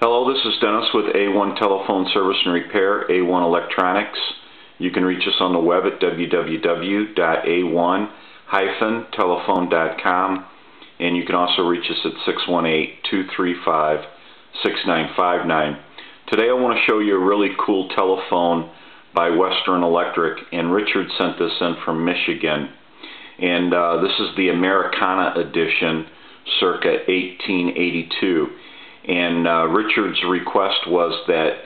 Hello, this is Dennis with A1 Telephone Service and Repair, A1 Electronics. You can reach us on the web at www.a1-telephone.com, and you can also reach us at 618-235-6959. Today I want to show you a really cool telephone by Western Electric, and Richard sent this in from Michigan. And this is the Americana edition, circa 1882. And Richard's request was that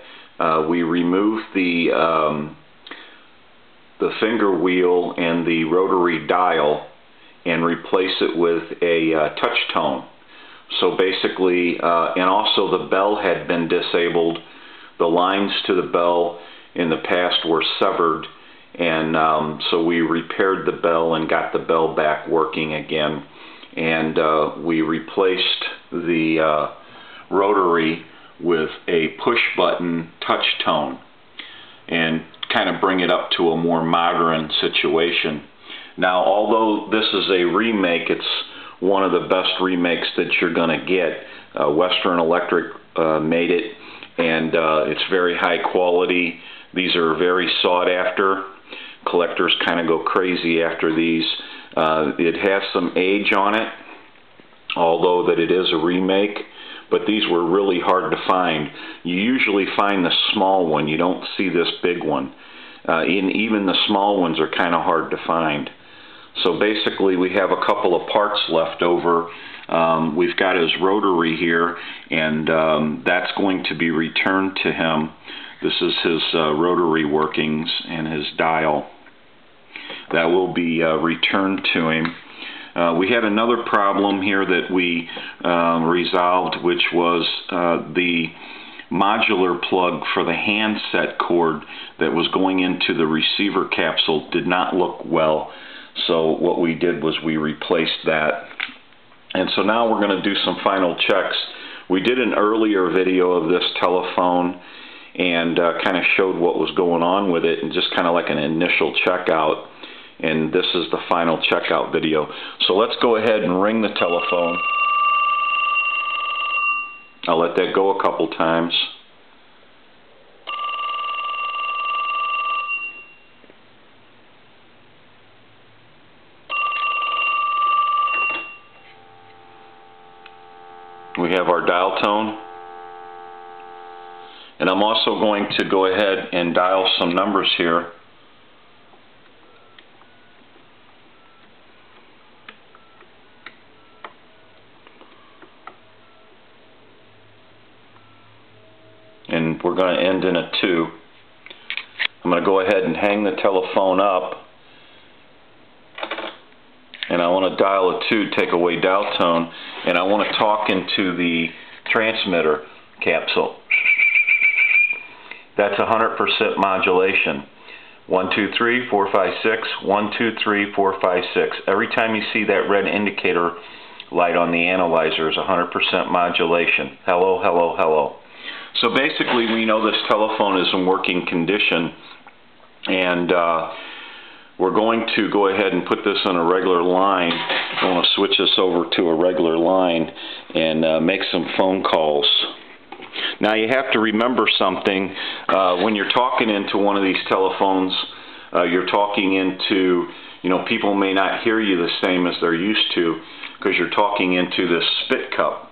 we remove the finger wheel and the rotary dial and replace it with a touch tone. So basically, and also the bell had been disabled. The lines to the bell in the past were severed, and so we repaired the bell and got the bell back working again. And we replaced the rotary with a push button touch tone and kind of bring it up to a more modern situation. Now, although this is a remake, it's one of the best remakes that you're going to get. Western Electric made it, and it's very high quality. These are very sought after. Collectors kind of go crazy after these. It has some age on it, although that it is a remake. But these were really hard to find. You usually find the small one. You don't see this big one. Even the small ones are kind of hard to find. So basically we have a couple of parts left over. We've got his rotary here, and that's going to be returned to him. This is his rotary workings and his dial. That will be returned to him. We had another problem here that we resolved, which was the modular plug for the handset cord that was going into the receiver capsule did not look well. So what we did was we replaced that. And so now we're going to do some final checks. We did an earlier video of this telephone and kind of showed what was going on with it, and just kind of like an initial checkout. And this is the final checkout video. So let's go ahead and ring the telephone. I'll let that go a couple times. We have our dial tone. And I'm also going to go ahead and dial some numbers here. And we're going to end in a 2. I'm going to go ahead and hang the telephone up, and I want to dial a 2, take away dial tone, and I want to talk into the transmitter capsule. That's 100% modulation. 1, 2, 3, 4, 5, 6. 1, 2, 3, 4, 5, 6. Every time you see that red indicator light on the analyzer is 100% modulation. Hello, hello, hello. So basically we know this telephone is in working condition, and we're going to go ahead and put this on a regular line. I want to switch this over to a regular line and make some phone calls. Now you have to remember something. When you're talking into one of these telephones, you're talking into, people may not hear you the same as they're used to, because you're talking into this spit cup.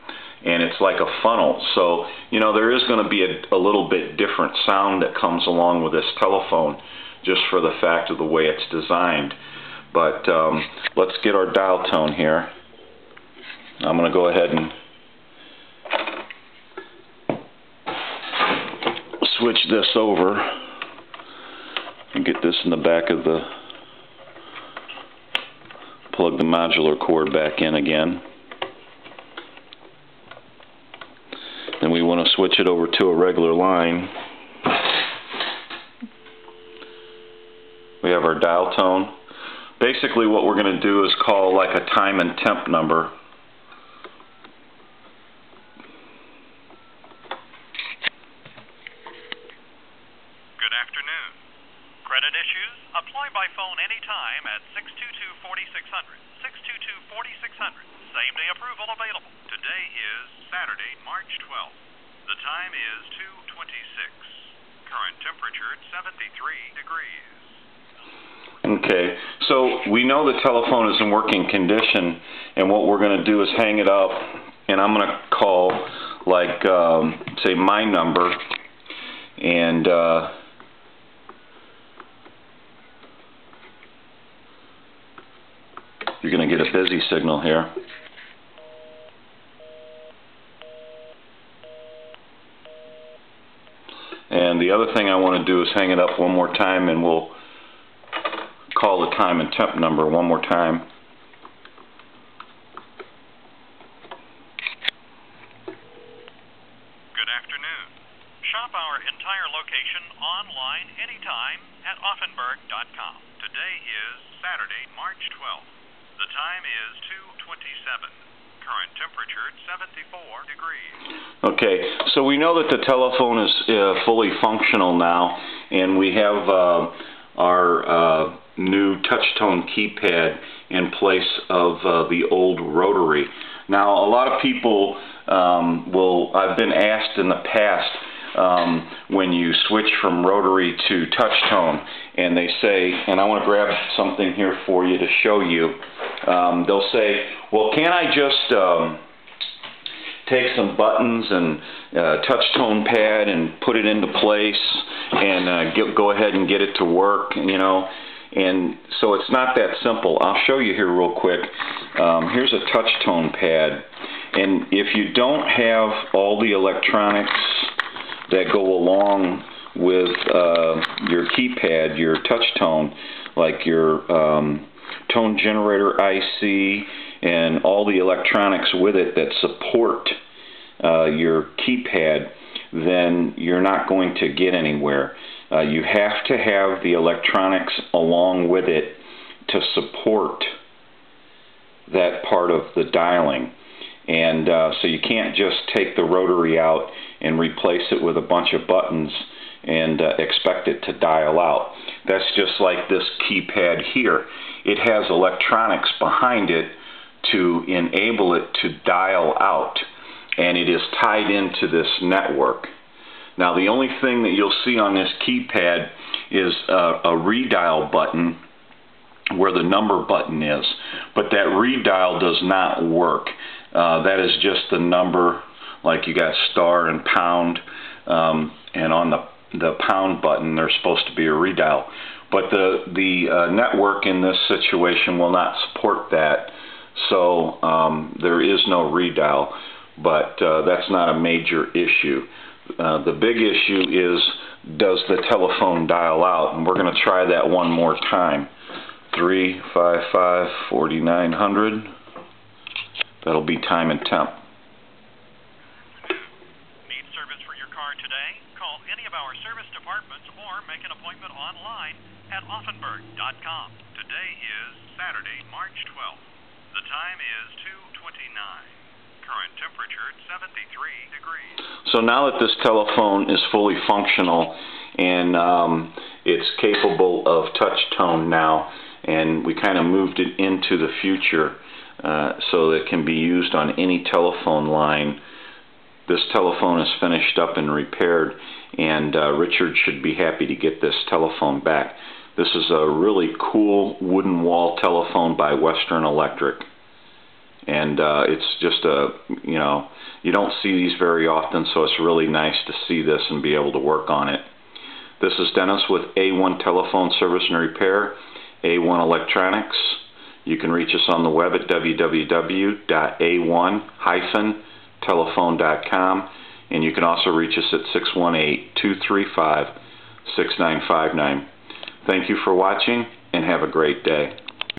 And it's like a funnel. So, there is going to be a little bit different sound that comes along with this telephone, just for the fact of the way it's designed. But let's get our dial tone here. I'm going to go ahead and switch this over and get this in the back of the, plug the modular cord back in again. Then we want to switch it over to a regular line. We have our dial tone. Basically what we're going to do is call like a time and temp number. Good afternoon. Credit issues? Apply by phone anytime at 622-4600. 622-4600. Same day approval available. Today is Saturday, March 12th. The time is 2:26. Current temperature 73 degrees. Okay, so we know the telephone is in working condition, and what we're going to do is hang it up, and I'm going to call, like, say my number, and you're going to get a busy signal here. And the other thing I want to do is hang it up one more time, and we'll call the time and temp number one more time. Good afternoon. Shop our entire location online anytime at Offenburg.com. Today is Saturday, March 12th. The time is 2:27. Current temperature 74 degrees. Okay, so we know that the telephone is fully functional now, and we have our new touch-tone keypad in place of the old rotary. Now, a lot of people I've been asked in the past, when you switch from rotary to touch-tone, and they say, and I want to grab something here for you to show you, they'll say, well, can't I just take some buttons and touch-tone pad and put it into place and go ahead and get it to work, you know? And so it's not that simple. I'll show you here real quick. Here's a touch-tone pad, and if you don't have all the electronics that go along with your keypad, your touch-tone, like your tone generator IC and all the electronics with it that support your keypad, then you're not going to get anywhere. You have to have the electronics along with it to support that part of the dialing. And so you can't just take the rotary out and replace it with a bunch of buttons and expect it to dial out. That's just like this keypad here. It has electronics behind it to enable it to dial out, and it is tied into this network. Now, the only thing that you'll see on this keypad is a redial button where the number button is, but that redial does not work. That is just the number, like you got star and pound, and on the pound button there's supposed to be a redial. But the network in this situation will not support that, so there is no redial, but that's not a major issue. The big issue is, does the telephone dial out? And we're going to try that one more time. 355-4900. That'll be time and temp. Need service for your car today? Call any of our service departments or make an appointment online at Offenburg.com. Today is Saturday, March 12th. The time is 2:29. Current temperature 73 degrees. So now that this telephone is fully functional and it's capable of touch tone now, and we kind of moved it into the future so that it can be used on any telephone line. This telephone is finished up and repaired, and Richard should be happy to get this telephone back. This is a really cool wooden wall telephone by Western Electric. And it's just you don't see these very often, so it's really nice to see this and be able to work on it. This is Dennis with A1 Telephone Service and Repair, A1 Electronics. You can reach us on the web at www.a1-telephone.com, and you can also reach us at 618-235-6959. Thank you for watching, and have a great day.